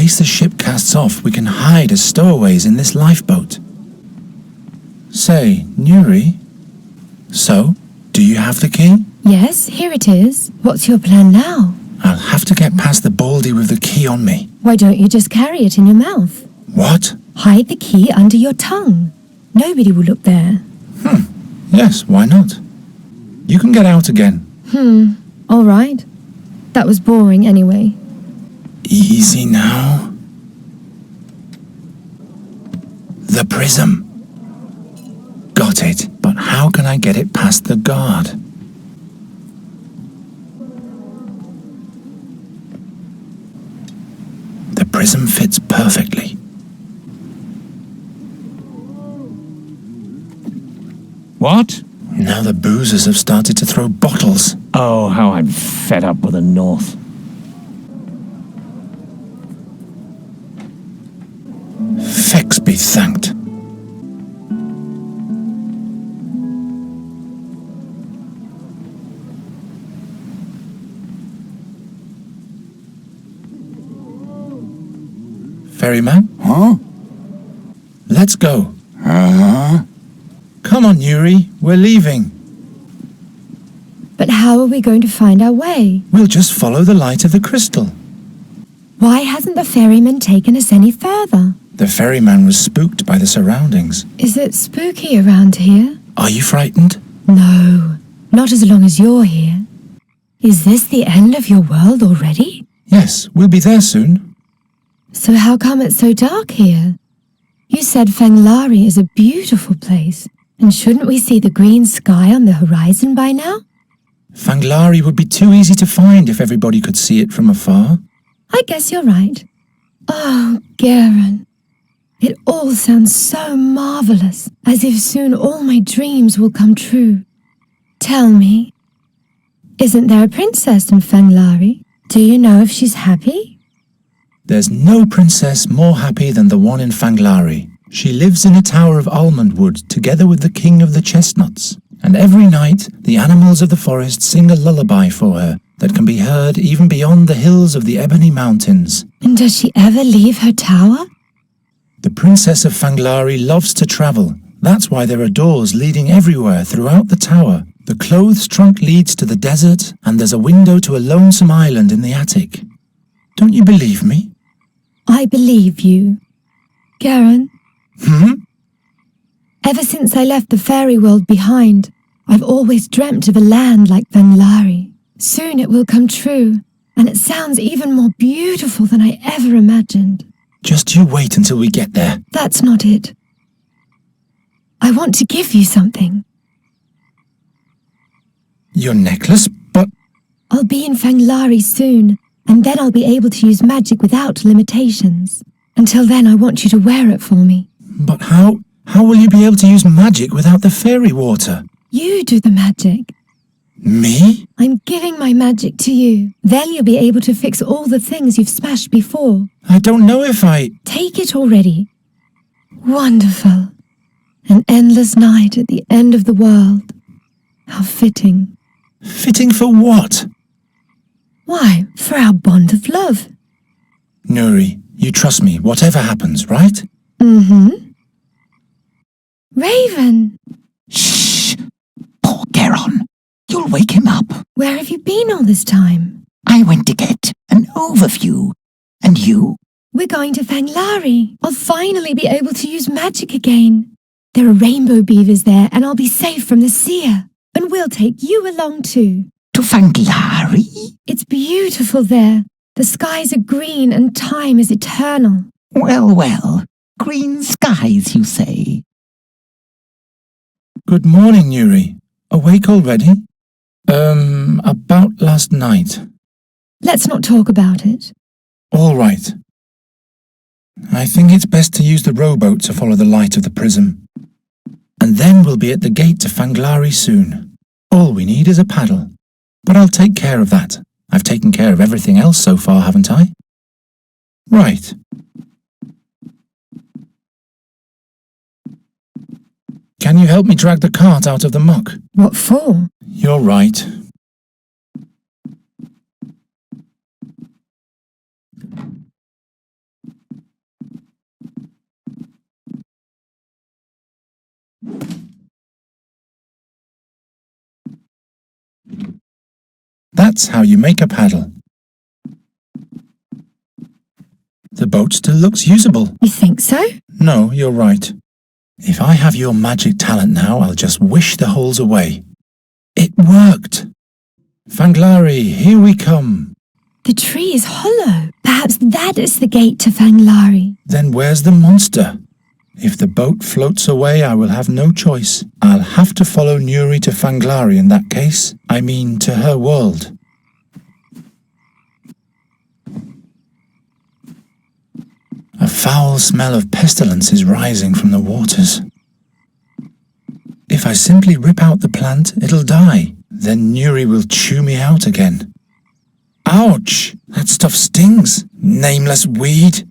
case the ship casts off, we can hide as stowaways in this lifeboat. Say, Nuri, so, do you have the key? Yes, here it is. What's your plan now? I'll have to get past the baldy with the key on me. Why don't you just carry it in your mouth? What? Hide the key under your tongue. Nobody will look there. Yes, why not? You can get out again. All right. That was boring anyway. Easy now. The prism. Got it, but how can I get it past the guard? The prism fits perfectly. What? Now the boozers have started to throw bottles. Oh, how I'm fed up with the North. Fex be thanked. Ferryman? Huh? Let's go. Uh-huh. Come on, Yuri, we're leaving. But how are we going to find our way? We'll just follow the light of the crystal. Why hasn't the ferryman taken us any further? The ferryman was spooked by the surroundings. Is it spooky around here? Are you frightened? No, not as long as you're here. Is this the end of your world already? Yes, we'll be there soon. So how come it's so dark here? You said Fanglari is a beautiful place, and shouldn't we see the green sky on the horizon by now? Fanglari would be too easy to find if everybody could see it from afar. I guess you're right. Oh, Garen. It all sounds so marvelous, as if soon all my dreams will come true. Tell me, isn't there a princess in Fanglari? Do you know if she's happy? There's no princess more happy than the one in Fanglari. She lives in a tower of almond wood together with the king of the chestnuts. And every night, the animals of the forest sing a lullaby for her that can be heard even beyond the hills of the Ebony Mountains. And does she ever leave her tower? The princess of Fanglari loves to travel. That's why there are doors leading everywhere throughout the tower. The clothes trunk leads to the desert, and there's a window to a lonesome island in the attic. Don't you believe me? I believe you. Garen? Ever since I left the fairy world behind, I've always dreamt of a land like Fanglari. Soon it will come true, and it sounds even more beautiful than I ever imagined. Just you wait until we get there. That's not it. I want to give you something. Your necklace? But I'll be in Fanglari soon, and then I'll be able to use magic without limitations. Until then, I want you to wear it for me. But how will you be able to use magic without the fairy water? You do the magic. Me? I'm giving my magic to you. Then you'll be able to fix all the things you've smashed before. I don't know if I... Take it already. Wonderful. An endless night at the end of the world. How fitting. Fitting for what? Why, for our bond of love. Nuri, you trust me, whatever happens, right? Raven! Shh! Poor Geron. You'll wake him up. Where have you been all this time? I went to get an overview. And you? We're going to Fanglari. I'll finally be able to use magic again. There are rainbow beavers there, and I'll be safe from the seer. And we'll take you along too. To Fanglari? It's beautiful there. The skies are green and time is eternal. Well, well. Green skies, you say? Good morning, Nuri. Awake already? About last night. Let's not talk about it. All right. I think it's best to use the rowboat to follow the light of the prism. And then we'll be at the gate to Fanglari soon. All we need is a paddle. But I'll take care of that. I've taken care of everything else so far, haven't I? Right. Can you help me drag the cart out of the muck? What for? You're right. That's how you make a paddle. The boat still looks usable. You think so? No, you're right. If I have your magic talent now, I'll just wish the holes away. It worked! Fanglari, here we come. The tree is hollow. Perhaps that is the gate to Fanglari. Then where's the monster? If the boat floats away, I will have no choice. I'll have to follow Nuri to Fanglari in that case. I mean, to her world. A foul smell of pestilence is rising from the waters. If I simply rip out the plant, it'll die. Then Nuri will chew me out again. Ouch! That stuff stings. Nameless weed.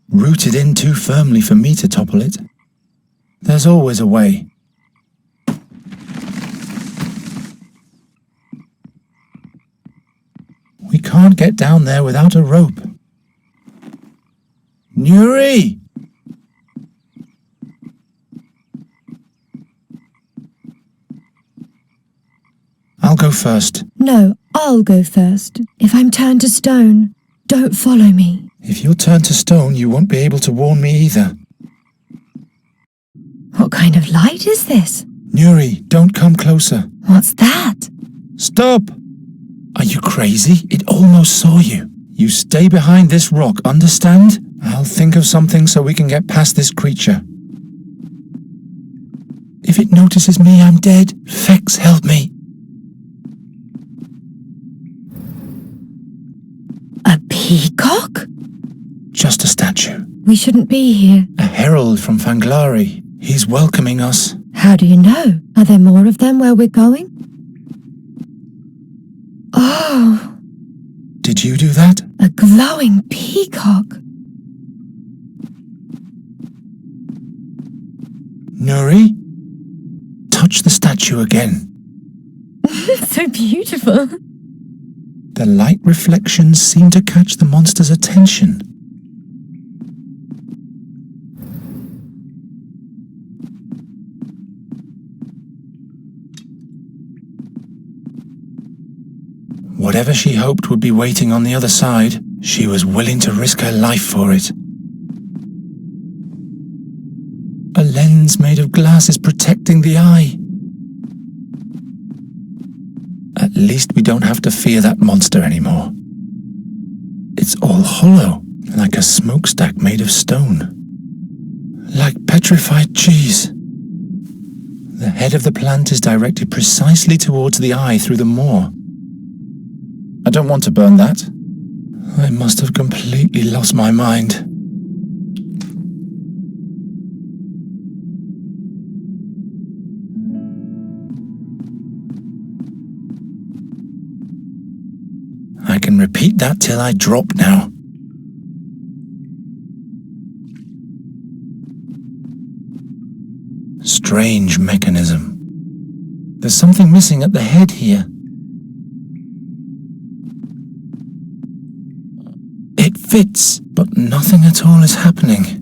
Rooted in too firmly for me to topple it. There's always a way. We can't get down there without a rope. Nuri! I'll go first. No, I'll go first. If I'm turned to stone, don't follow me. If you're turned to stone, you won't be able to warn me either. What kind of light is this? Nuri, don't come closer. What's that? Stop! Are you crazy? It almost saw you. You stay behind this rock, understand? I'll think of something so we can get past this creature. If it notices me, I'm dead. Fex, help me. A peacock? Just a statue. We shouldn't be here. A herald from Fanglari. He's welcoming us. How do you know? Are there more of them where we're going? Oh, Did you do that? a glowing peacock. Nuri? Touch the statue again. So beautiful. The light reflections seem to catch the monster's attention. Whatever she hoped would be waiting on the other side, she was willing to risk her life for it. A lens made of glass is protecting the eye. At least we don't have to fear that monster anymore. It's all hollow, like a smokestack made of stone. Like petrified cheese. The head of the plant is directed precisely towards the eye through the moor. I don't want to burn that. I must have completely lost my mind. I can repeat that till I drop now. Strange mechanism. There's something missing at the head here. It fits, but nothing at all is happening.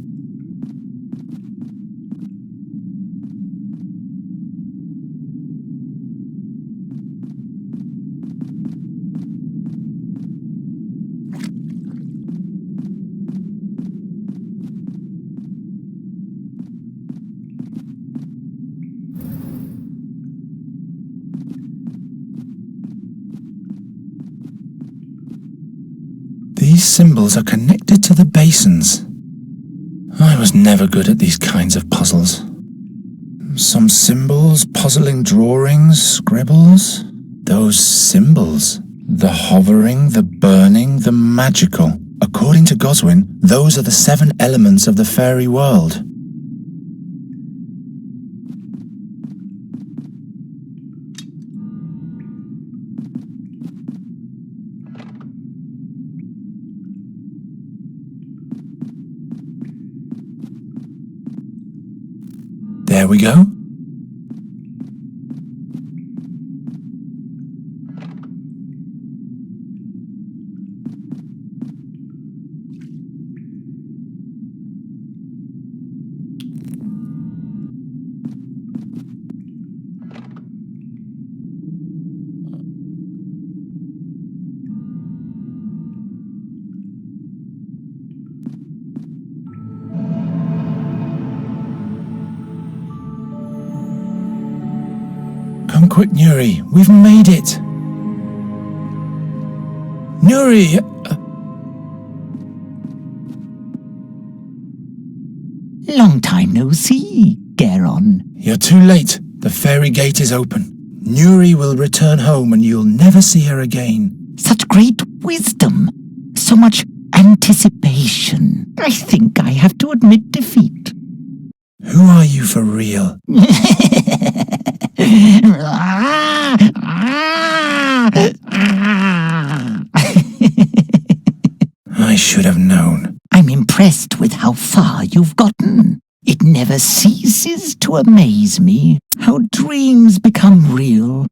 These symbols are connected to the basins. I was never good at these kinds of puzzles. Some symbols, puzzling drawings, scribbles. Those symbols. The hovering, the burning, the magical. According to Goswin, those are the 7 elements of the fairy world. There we go. Come quick, Nuri. We've made it. Nuri! Long time no see, Garon. You're too late. The fairy gate is open. Nuri will return home and you'll never see her again. Such great wisdom. So much anticipation. I think I have to admit defeat. Who are you for real? I should have known. I'm impressed with how far you've gotten. It never ceases to amaze me how dreams become real,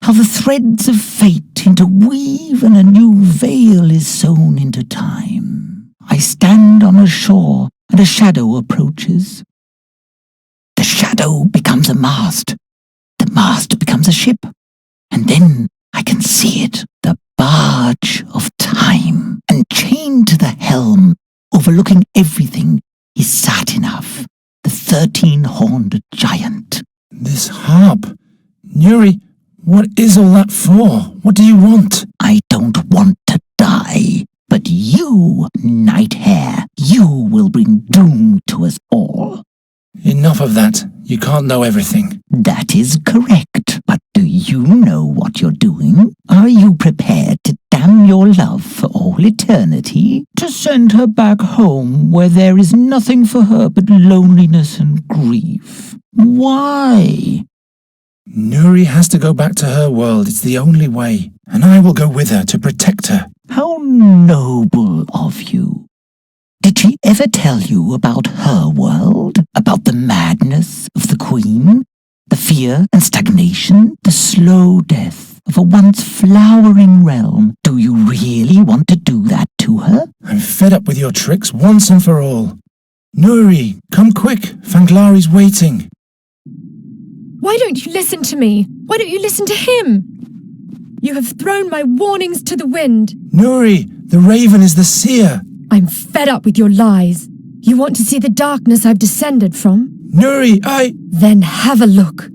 how the threads of fate interweave and a new veil is sewn into time. I stand on a shore and a shadow approaches. The shadow becomes a mast. The mast becomes a ship. And then I can see it, the barge of time. And chained to the helm, overlooking everything, is Satinav, the 13-horned giant. This harp. Nuri, what is all that for? What do you want? I don't want to die, but you, Night Hare, you will bring doom to us all. Enough of that. You can't know everything. That is correct, but do you know what you're doing? Are you prepared to damn your love for all eternity? To send her back home where there is nothing for her but loneliness and grief? Why? Nuri has to go back to her world. It's the only way. And I will go with her to protect her. How noble of you. Did she ever tell you about her world? About the madness of the Queen? The fear and stagnation? The slow death of a once flowering realm? Do you really want to do that to her? I'm fed up with your tricks once and for all. Nuri, come quick. Fanglari's waiting. Why don't you listen to me? Why don't you listen to him? You have thrown my warnings to the wind. Nuri, the raven is the seer. I'm fed up with your lies. You want to see the darkness I've descended from? Nuri, Then have a look.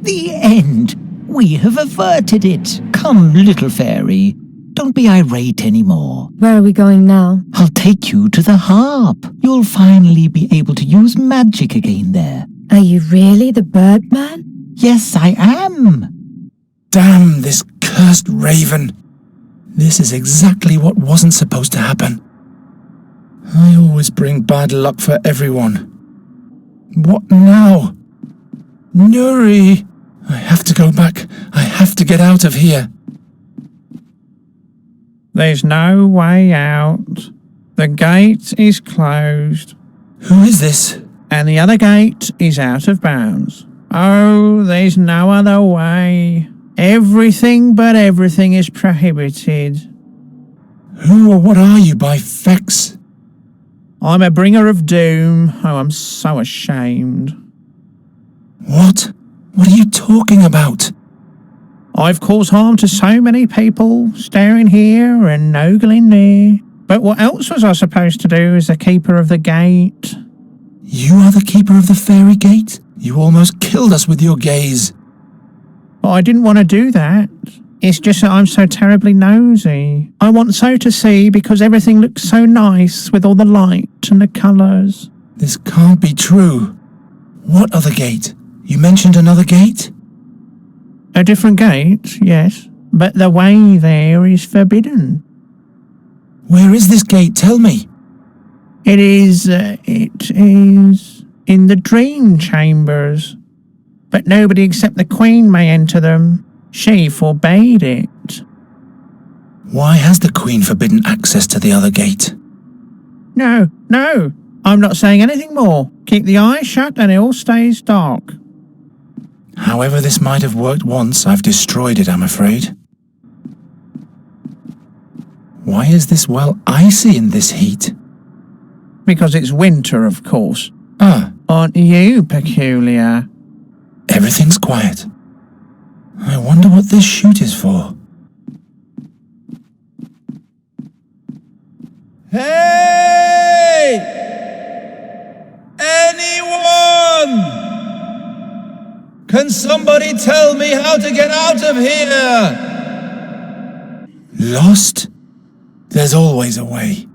The end. We have averted it. Come, little fairy. Don't be irate anymore. Where are we going now? I'll take you to the harp. You'll finally be able to use magic again there. Are you really the Birdman? Yes, I am. Damn this cursed raven. This is exactly what wasn't supposed to happen. I always bring bad luck for everyone. What now? Nuri! I have to go back. I have to get out of here. There's no way out. The gate is closed, Who is this? and the other gate is out of bounds. Oh, there's no other way. Everything but everything is prohibited. Who or what are you, by fex? I'm a bringer of doom. Oh, I'm so ashamed. What? What are you talking about? I've caused harm to so many people, staring here and ogling there. But what else was I supposed to do as the keeper of the gate? You are the keeper of the fairy gate? You almost killed us with your gaze. But I didn't want to do that. It's just that I'm so terribly nosy. I want so to see because everything looks so nice with all the light and the colours. This can't be true. What other gate? You mentioned another gate? A different gate, yes, but the way there is forbidden. Where is this gate? Tell me. It is in the dream chambers. But nobody except the Queen may enter them. She forbade it. Why has the Queen forbidden access to the other gate? No, I'm not saying anything more. Keep the eyes shut and it all stays dark. However this might have worked once, I've destroyed it, I'm afraid. Why is this well icy in this heat? Because it's winter, of course. Ah, Aren't you peculiar? everything's quiet. I wonder what this chute is for. Hey! Anyone? Can somebody tell me how to get out of here? Lost? There's always a way.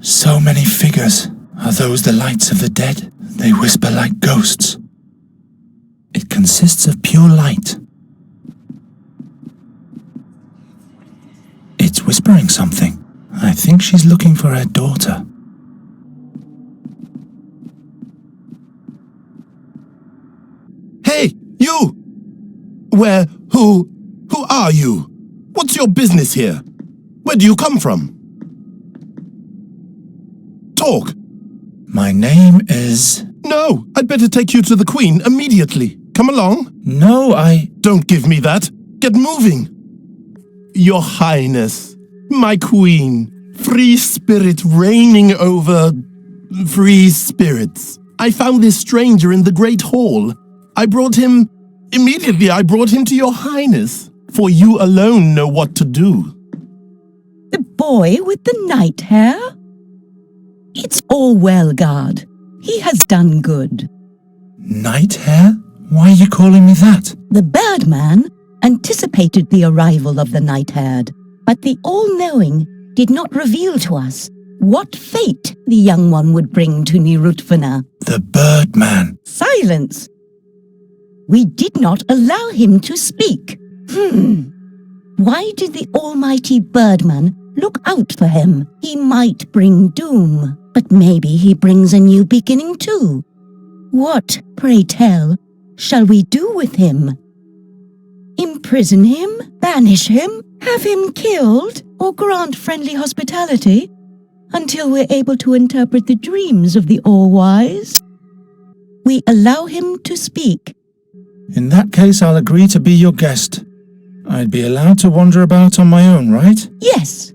So many figures. Are those the lights of the dead? They whisper like ghosts. It consists of pure light. It's whispering something. I think she's looking for her daughter. Hey, you! Who are you? What's your business here? Where do you come from? Talk! My name is... No, I'd better take you to the Queen immediately. Come along. No, Don't give me that. Get moving. Your Highness, my Queen, free spirit reigning over free spirits. I found this stranger in the Great Hall. Immediately I brought him to your Highness, for you alone know what to do. The boy with the night hair? It's all well, guard. He has done good. Night hair? Why are you calling me that? The Birdman anticipated the arrival of the night-haired, but the all-knowing did not reveal to us what fate the young one would bring to Nirutvana. The Birdman. Silence! We did not allow him to speak. Why did the almighty Birdman look out for him? He might bring doom, but maybe he brings a new beginning too. What, pray tell, shall we do with him? Imprison him? Banish him? Have him killed? Or grant friendly hospitality? Until we're able to interpret the dreams of the all-wise? We allow him to speak. In that case, I'll agree to be your guest. I'd be allowed to wander about on my own, right? Yes.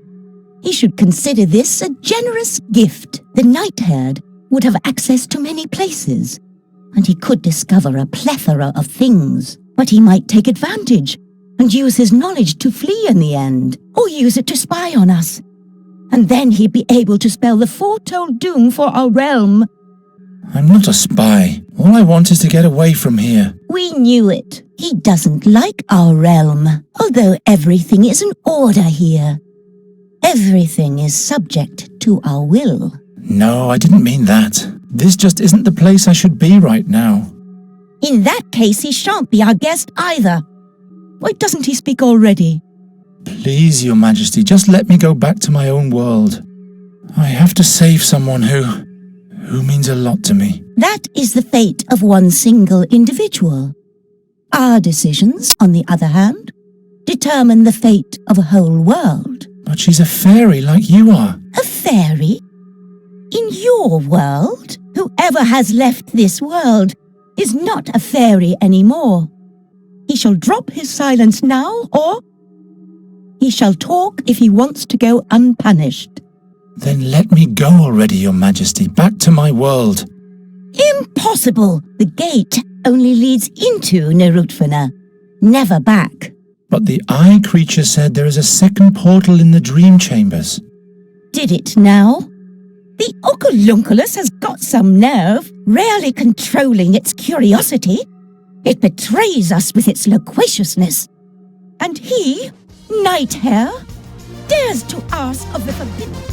He should consider this a generous gift. The night-haired would have access to many places, and he could discover a plethora of things. But he might take advantage and use his knowledge to flee in the end, or use it to spy on us. And then he'd be able to spell the foretold doom for our realm. I'm not a spy. All I want is to get away from here. We knew it. He doesn't like our realm, although everything is in order here. Everything is subject to our will. No, I didn't mean that. This just isn't the place I should be right now. In that case, he shan't be our guest either. Why doesn't he speak already? Please, Your Majesty, just let me go back to my own world. I have to save someone who means a lot to me. That is the fate of one single individual. Our decisions, on the other hand, determine the fate of a whole world. But she's a fairy like you are. A fairy? In your world, whoever has left this world is not a fairy anymore. He shall drop his silence now, or he shall talk if he wants to go unpunished. Then let me go already, Your Majesty, back to my world. Impossible! The gate only leads into Nirutvana, never back. But the eye creature said there is a second portal in the dream chambers. Did it now? The Oculunculus has got some nerve, rarely controlling its curiosity. It betrays us with its loquaciousness. And he, Nighthair, dares to ask of the forbidden...